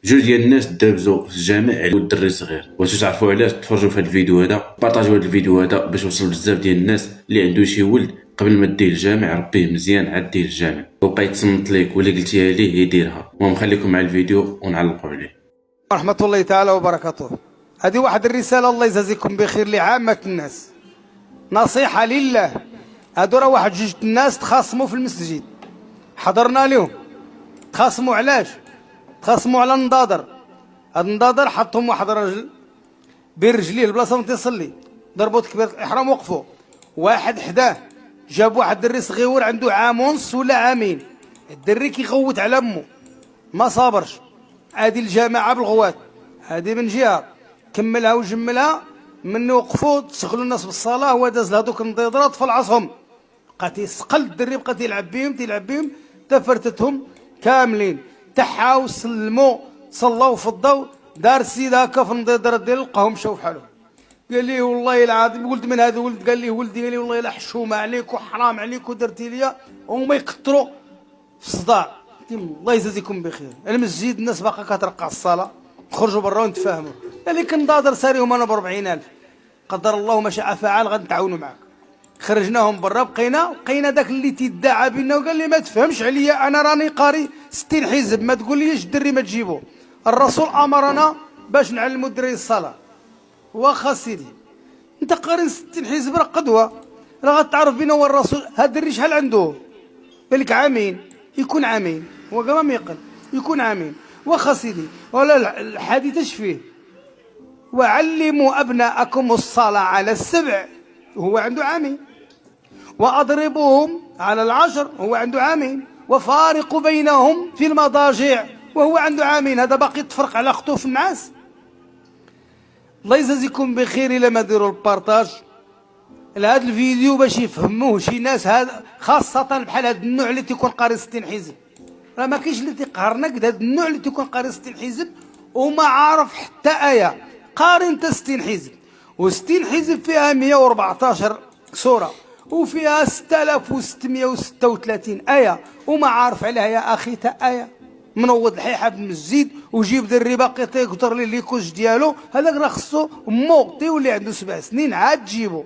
جوج ديال الناس دابزوا في الجامع على الدري صغير. واش تعرفوا علاش؟ تفرجوا في هذا الفيديو هذا، بارطاجيو هذا الفيديو هذا باش يوصل بزاف ديال الناس اللي عنده شي ولد قبل ما ديه الجامع ربيه مزيان عاد ديه الجامع، وبقى يتصنت ليك ولا قلتيها ليه يديرها. المهم خليكم مع الفيديو ونعلقوا عليه. ورحمة الله تعالى وبركاته. هذه واحد الرسالة الله يجازيكم بخير لعامة الناس، نصيحة لله. هادو راه واحد جوج الناس تخاصموا في المسجد، حضرنا لهم. تخاصموا علاش؟ تخاصموا على النضاضر. هاد النضاضر حطهم واحد راجل بين رجليه البلاصه وانت تصلي، ضربوا تكبيرة الإحرام وقفوا. واحد حداه جاب واحد دري صغيور عنده عام ونص ولا عامين، الدري كيغوت على امه ما صابرش. هادي الجماعه بالغوات، هادي من جهه كملها وجملها، من وقفوا تشغلوا الناس بالصلاه هو داز لهذوك النضيضرات في العصهم، بقى تيسقل الدري، بقى تيلعب بهم تفرتتهم كاملين. تحاو سلموا صلاو في الضوء، دار السيد هكا في النضيضرات ديالو لقاهم مشاو بحالهم. قال لي والله العظيم ولد من هذا ولد، قال لي ولدي، قال لي والله الا حشومه عليك وحرام عليك ودرتي ليا، وهما يكثروا في الصداع. الله يجازيكم بخير. المسجد الناس باقا كترقع الصلاه، خرجوا برا ونتفاهموا. قال لي كنضاضر ساريهم انا ب 40,000، قدر الله ما شاء فعل، غنتعاونوا معاك. خرجناهم برا، بقينا داك اللي تيدعى بينا وقال لي ما تفهمش عليا، انا راني قاري 60 حزب، ما تقول ليش الدري ما تجيبوه. الرسول امرنا باش نعلموا الدري الصلاه. واخا سيدي انت قاري 60 حزب راه قدوه، راه غتعرف بينا هو الرسول. هاد الدري شحال عنده؟ قال لك عامين، يكون عامين، هو كما ما يقل يكون عامين. واخا سيدي ولا الحديث اش فيه؟ وعلموا ابناءكم الصلاه على السبع، وهو عنده عامين. واضربوهم على العشر، وهو عنده عامين. وفارقوا بينهم في المضاجع، وهو عنده عامين. هذا باقي يتفرق على خطوف الناس. الله يجازيكم بخير الا ما ديروا البارطاج لهذا الفيديو باش يفهموه شي ناس، هذا خاصة بحال هذا النوع اللي تيكون قاري 60 حزب. راه ما كاينش اللي تيقهرنا قد هذا النوع اللي تيكون قاري 60 حزب وما عارف حتى آية. قاري انت 60 حزب، و60 حزب فيها 114 سورة، وفيها 6636 آية، وما عارف عليها يا أخي تا آية. منوض الحيحة في المسجد وجيب دري باقي تيكثر ليه ليكوش ديالو، هذاك راه خصو مو تيولي عنده 7 سنين عاد تجيبو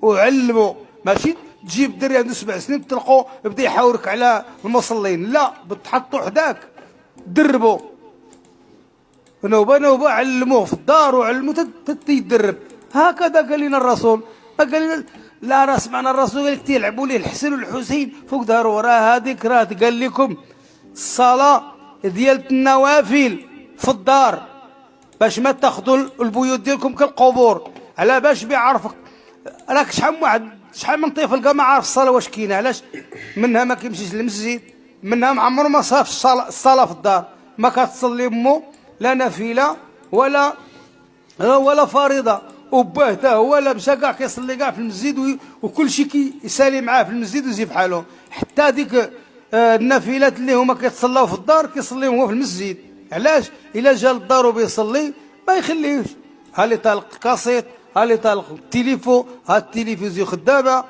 وعلمو، ماشي تجيب دري عنده 7 سنين تلقو بدا يحاورك على المصلين. لا، بتحطو حداك دربو نوبه علموه في الدار وعلمو تيدرب. هكذا قال لنا الرسول. قال لنا لا، راه سمعنا الرسول قال لك تيلعبوا ليه الحسن والحسين فوق دارو. راه هذيك راه قال لكم الصلاه ديال النوافل في الدار باش ما تاخذوا البيوت ديالكم كالقبور. على باش بيعرفك راك شحال من طفل كاع ما عارف الصلاه واش كاينه. علاش؟ منها ما كيمشيش للمسجد، منها ما عمره ما صاف الصلاه في الدار، ما كتصلي امه لا نافله ولا فريضه. وباه حتى هو لا مشى كاع كيصلي كاع في المسجد، وكل شيء كيسالي معاه في المسجد ويجي بحالهم. حتى ديك النافلات اللي هما كيتصلاو في الدار كيصليهم هو في المسجد. علاش؟ الا جا للدار وبيصلي ما يخليهش. ها اللي طالق الكاسيط، ها اللي طالق التليفون، ها التلفزيون خدامه،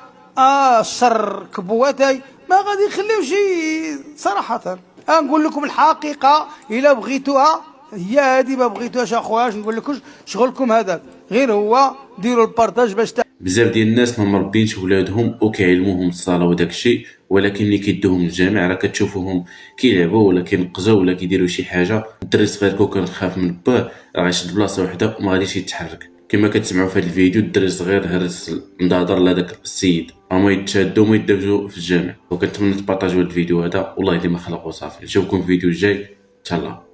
الشر كبواتاي، ما غادي يخليو شي صراحه. نقول لكم الحقيقه الا بغيتوها هي هذه، ما بغيتوهاش اخويا نقول لكمش شغلكم هذاك، غير هو ديروا البارطاج باش بزاف ديال الناس ما مربينش ولادهم وكيعلموهم الصلاه وداك الشيء، ولكن ملي كيدوهم للجامع راه كتشوفوهم كيلعبوا ولا كينقزوا ولا كيديروا شي حاجه. الدري الصغير كون كنخاف من باه راه غيشد بلاصه وحده وما غاديش يتحرك. كما كتسمعوا في هذا الفيديو الدري الصغير هرس النضاضر لهذاك السيد، هما يتشادوا وما يدابزوا في الجامع. وكنتمنى تبارطاجيو هذا الفيديو هذا، والله الا ما خلقوا صافي. نشوفكم في الفيديو الجاي، تهلا.